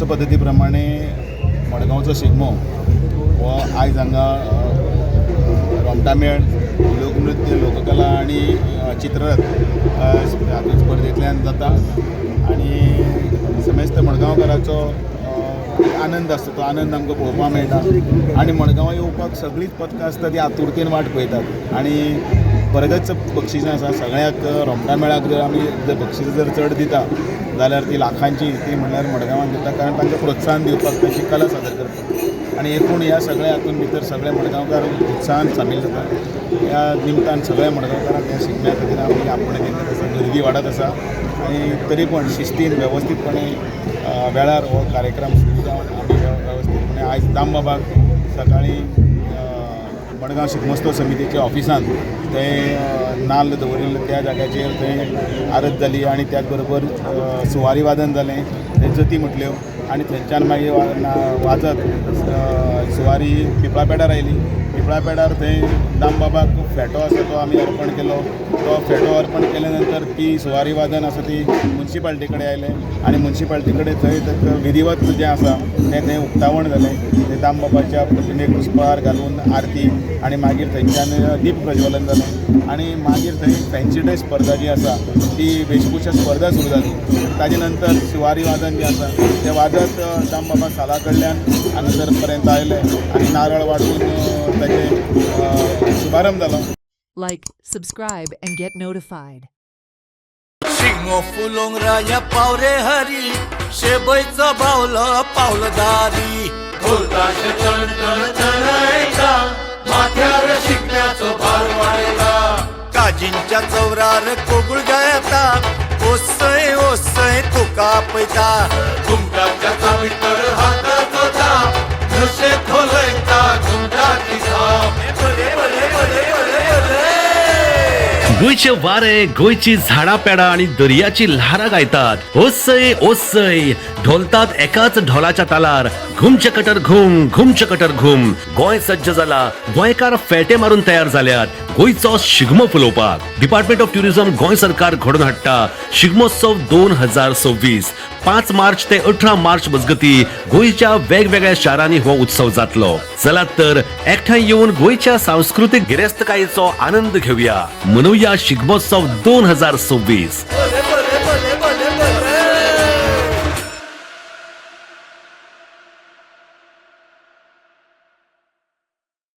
तशे पद्दती प्रमाणे मडगांवचो शिगमो हो आयज हांगा रोमटामेळ लोकनृत्य लोककला आनी चित्ररथ हातूंत स्पर्धेंतल्यान जाता आनी समेस्त मडगांवकाराचो आनंद आसता तो आनंद आमकां पळोवपाक मेळटा आनी मडगांवां येवपाक सगळींच पथकां आसता ती आतुरतेन वाट पळयतात आनी परगच बक्षिसां आसा सगळ्याक रोमटामेळाक जर आमी बक्षिसां जर चड दिता जाल्यार ती लाखांची ती म्हणल्यार मडगांवांत दिता कारण तांकां प्रोत्साहन दिवपाक ताची कला सादर करपाक आनी एकूण ह्या सगळ्या हातूंत भितर सगळे मडगांवकार उत्साहान सामील जातात ह्या निमतान सगळ्या मडगांवकारांक ह्या शिगम्या खातीर आमी आपणे केल्ले आसा गर्दी वाडत आसा आनी तरी पण शिस्तीन वेवस्थीतपणे वेळार हो कार्यक्रम सुरू जावन आमी वेवस्थीतपणे आयज दामबाबाक सकाळीं मडगांव शिगमोत्सव समितीच्या ऑफिसान थंय नाल्ल दवरिल्ले त्या जाग्याचेर थंय आरत जाली आनी त्याच बरोबर सुवारी वादन जालें थंय जती म्हटल्यो आनी थंयच्यान मागीर वाजत सुवारी पिपळा पेडार आयली पिपळा पेडार थंय दामबाबाक फेटो आसा तो आमी अर्पण केलो तो फेटो अर्पण केल्या नंतर ती सुवारी वादन आसा ती मुन्सिपाल्टी कडेन आयलें आनी मुन्सिपाल्टी कडेन थंय विधिवत जें आसा तें थंय उक्तावण जालें थंय दामबाबाच्या प्रतिमेक पुष्पहार घालून आरती आनी मागीर थंयच्यान दीप प्रज्वलन जालें आनी मागीर थंय फॅन्सी ड्रेस स्पर्धा जी आसा ती वेशभूषा स्पर्धा सुरू जाली ताजे नंतर सुवारी वादन जें आसा तें वाजत दामबाबा साला कडल्यान हांगासर पर्यंत आयलें आनी नारळ वाडून ताचें शुभारंभ जालो. Like, subscribe and get notified. Shingo फुलोंग राया पावरे हरी शेबईचं बावलं पावलदारी ढोलताश तण तण तणायचा माथ्यावर शिकण्याचं भार वाढला काजींच्या चौरार कोगुळ गायता ओसय ओसय तुका पैता घुमटाच्या चावीतर हाताचो धाप नशे खोलयता घुमटाची धाप गोयचे वारे गोयची झाडा पेडा आणि दर्याची ल्हारा गायतात ओसय ओसय ढोलतात एकाच ढोलाच्या तालार घुमचे कटर घुम गोंय सज्ज जाला गोंयकार फेटे मारून तयार जाल्यात गोंयचो Shigmo फुलोवपाक department of tourism Goa सरकार घडोवन हाडटा शिगमोत्सव 2026 5 मार्च ते 18 मार्च मजगती गोंयच्या वेगवेगळ्या शारांनी हो उत्सव जातलो चलात तर एकठांय येवन गोंयच्या सांस्कृतिक गिरेस्तकायेचो आनंद घेवया मनोवया शिगमोत्सव 2026.